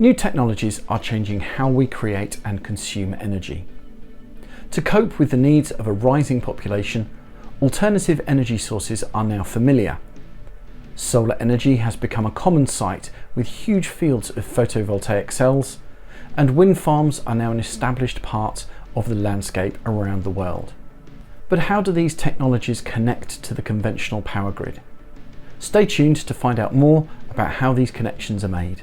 New technologies are changing how we create and consume energy. To cope with the needs of a rising population, alternative energy sources are now familiar. Solar energy has become a common sight with huge fields of photovoltaic cells, and wind farms are now an established part of the landscape around the world. But how do these technologies connect to the conventional power grid? Stay tuned to find out more about how these connections are made.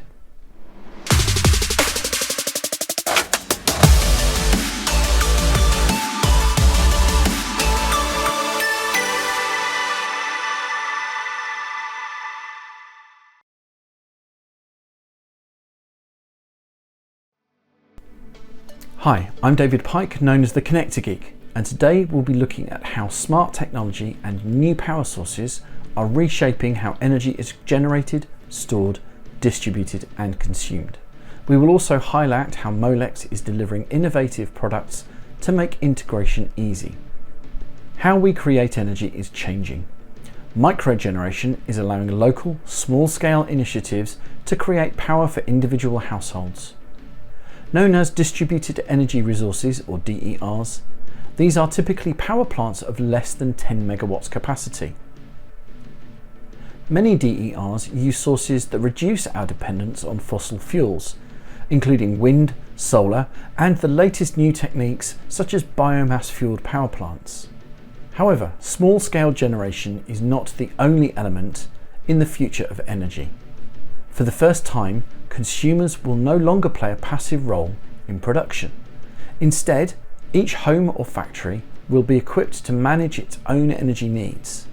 Hi, I'm David Pike, known as the Connector Geek, and today we'll be looking at how smart technology and new power sources are reshaping how energy is generated, stored, distributed and consumed. We will also highlight how Molex is delivering innovative products to make integration easy. How we create energy is changing. Microgeneration is allowing local, small-scale initiatives to create power for individual households. Known as distributed energy resources, or DERs, these are typically power plants of less than 10 megawatts capacity. Many DERs use sources that reduce our dependence on fossil fuels, including wind, solar, and the latest new techniques such as biomass-fueled power plants. However, small-scale generation is not the only element in the future of energy. For the first time, consumers will no longer play a passive role in production. Instead, each home or factory will be equipped to manage its own energy needs.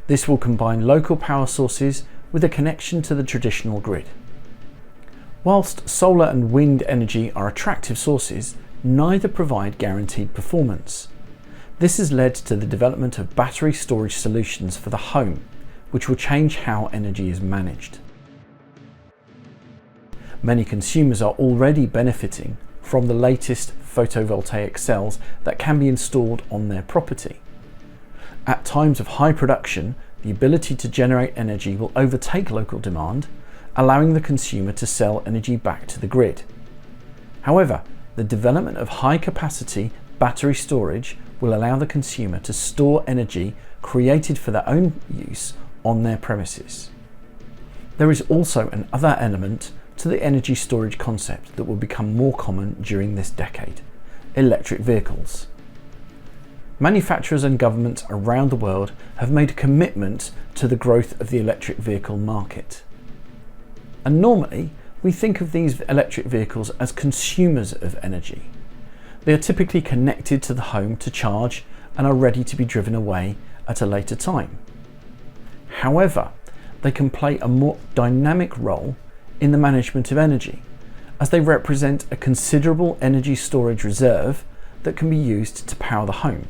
This will combine local power sources with a connection to the traditional grid. Whilst solar and wind energy are attractive sources, neither provide guaranteed performance. This has led to the development of battery storage solutions for the home, which will change how energy is managed. Many consumers are already benefiting from the latest photovoltaic cells that can be installed on their property. At times of high production, the ability to generate energy will overtake local demand, allowing the consumer to sell energy back to the grid. However, the development of high-capacity battery storage will allow the consumer to store energy created for their own use on their premises. There is also another element to the energy storage concept that will become more common during this decade: electric vehicles. Manufacturers and governments around the world have made a commitment to the growth of the electric vehicle market. And normally, we think of these electric vehicles as consumers of energy. They are typically connected to the home to charge and are ready to be driven away at a later time. However, they can play a more dynamic role in the management of energy, as they represent a considerable energy storage reserve that can be used to power the home.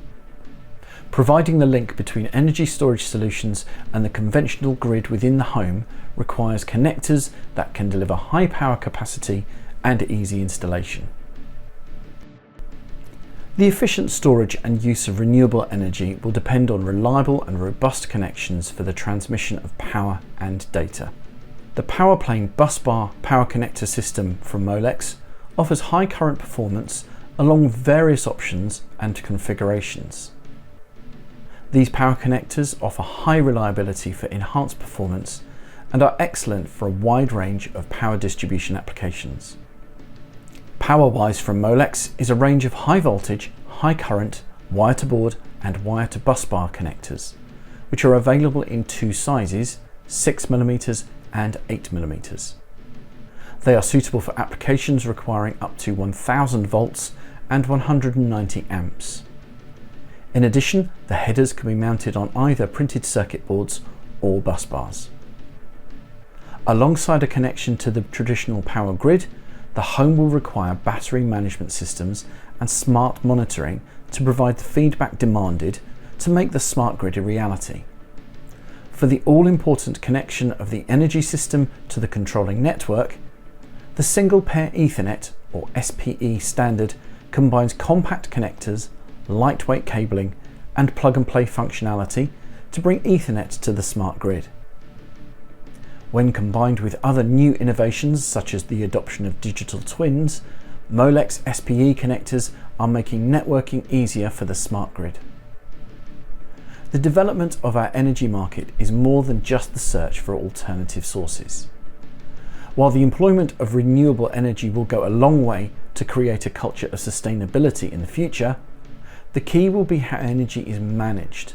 Providing the link between energy storage solutions and the conventional grid within the home requires connectors that can deliver high power capacity and easy installation. The efficient storage and use of renewable energy will depend on reliable and robust connections for the transmission of power and data. The PowerPlane busbar power connector system from Molex offers high current performance along with various options and configurations. These power connectors offer high reliability for enhanced performance and are excellent for a wide range of power distribution applications. PowerWize from Molex is a range of high voltage, high current, wire-to-board and wire-to-busbar connectors, which are available in two sizes, 6mm and 8mm. They are suitable for applications requiring up to 1000 volts and 190 amps. In addition, the headers can be mounted on either printed circuit boards or bus bars. Alongside a connection to the traditional power grid, the home will require battery management systems and smart monitoring to provide the feedback demanded to make the smart grid a reality. For the all-important connection of the energy system to the controlling network, the Single Pair Ethernet, or SPE standard, combines compact connectors, lightweight cabling, and plug-and-play functionality to bring Ethernet to the smart grid. When combined with other new innovations such as the adoption of digital twins, Molex SPE connectors are making networking easier for the smart grid. The development of our energy market is more than just the search for alternative sources. While the employment of renewable energy will go a long way to create a culture of sustainability in the future, the key will be how energy is managed.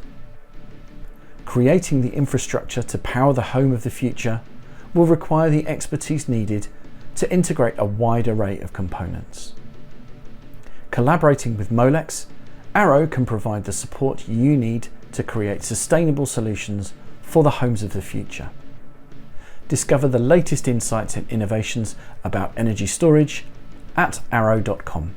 Creating the infrastructure to power the home of the future will require the expertise needed to integrate a wide array of components. Collaborating with Molex, Arrow can provide the support you need to create sustainable solutions for the homes of the future. Discover the latest insights and innovations about energy storage at arrow.com.